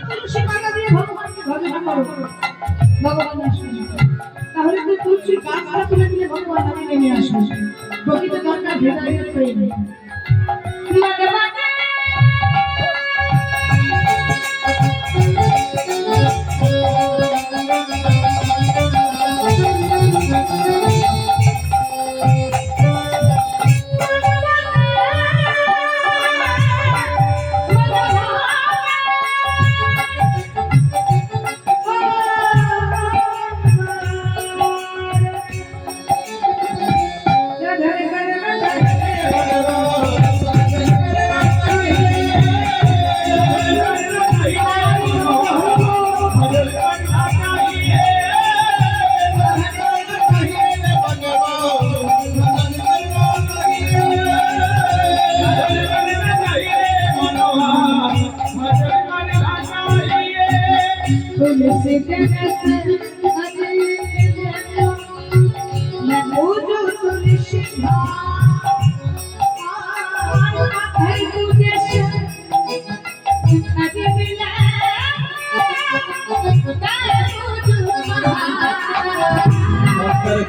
তুলসী পাতা দিয়ে ভগবানকে ভজন করো, ভগবান আসবে। তাহলে তুই তুলসী গাছটা তুলে দিলে ভগবান আমি নেমে আসবে। প্রকৃত দরকার হৃদয়ের প্রেম। মাঝে মাঝে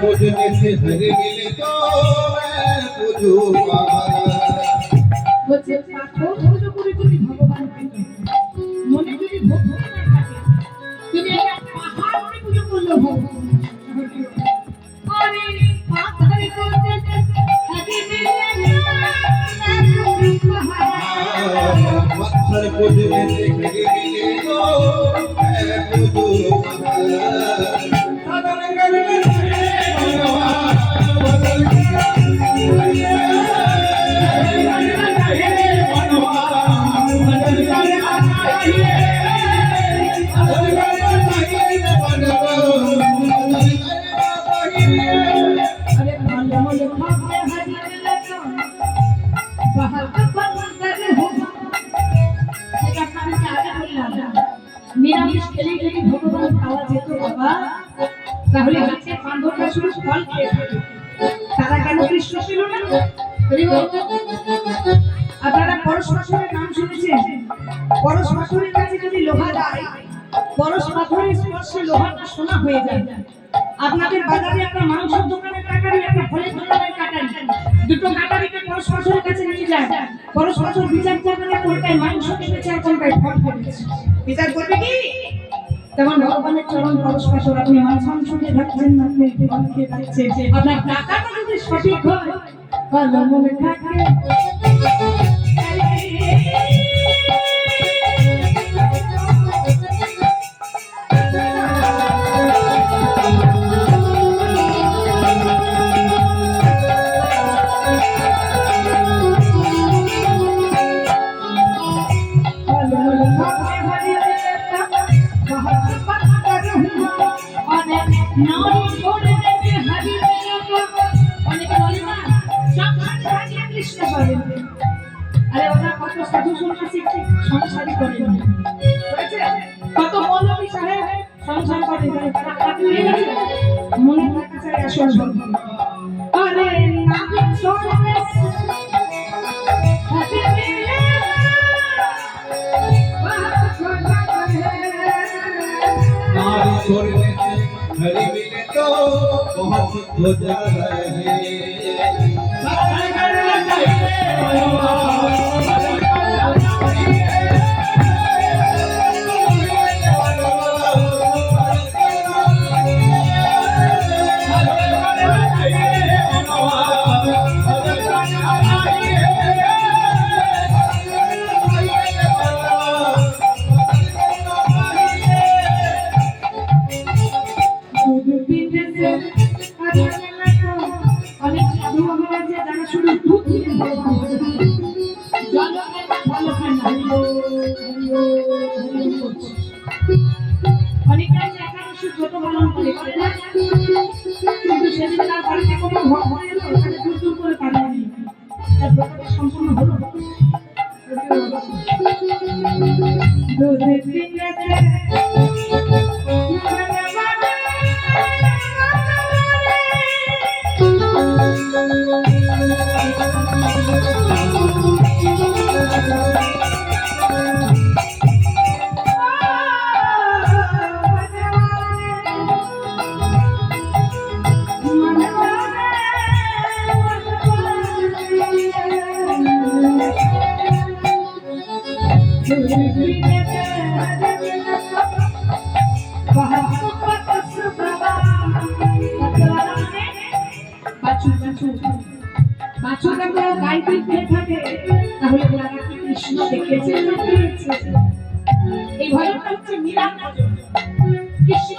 पूजने से हरि मिले तो मैं पूजूंगा। বলছে পাথর পুজো করে তুমি ভগবানকে মনে যদি ভক্তি না থাকে তুমি একটা পাহাড়কে পুজো করলে হবে। আরে পাথর করতে আগে মিলে पत्थर पूजने से हरि मिले तो मैं पूजूंगा। নিরামিষ খেলে যদি ভগবান খাওয়া যেত বাবা, তাহলে গাছের পাণ্ডবরা শুধু ফল খেয়ে থাকে, তারা কেন কৃষ্ণ ছিল না? আপনারা পরশ পাথরের নাম শুনেছেন? পরশ পাথরের কাছে যদি লোহা দেয়, পরশ পাথরের স্পর্শে লোহাটা সোনা হয়ে যায়। আপনাদের বাজারে একটা মাংসের দোকানের কাটারি, একটা ফলের দোকানের কাটারি, দুটো কাটারিকে পরশ পাথরের কাছে নিয়ে যায়। পরশ পাথর বিচার করবে না, কোনটায় মাংস কেটেছে আর কোনটায় ফল কেটেছে, বিচার করবে কি? তেমন ভগবানের চরণ পরশ পাথর, আপনি মাছ মাংস দিয়ে থাকছেন না, আপনি ফল খেয়ে থাকছেন, আপনার টাকাটা যদি সঠিক হয় ভালো মনে থাকে। আরে ওরা কত সাধু সন্ন্যাসী সংসারই করে, কত মৌলবী সাহেব সংসার করে, মনে থাকা চাই আসল বন্ধু। আরে নাবিক সন্ন্যাস छोड़ने से हरि मिले तो बहुत हो जाता है। অনেক সাধু বাবা আছে যারা শুধু দুধ দিয়ে জল ভালো খান না, অনেকে আছে একাদশী ছোট পালন করে, কিন্তু সেদিন তার বাড়িতে কোনো ভক্ত এলো, তাকে দূর দূর করে পাঠানো তার ব্রতটা সম্পূর্ণ হলো। বাইবেল পড়ে থাকে তাহলে তারা কি কৃষ্ণ দেখেছে না পেয়েছে? এই ভজনটা হচ্ছে মীরার ভজন। কৃষ্ণ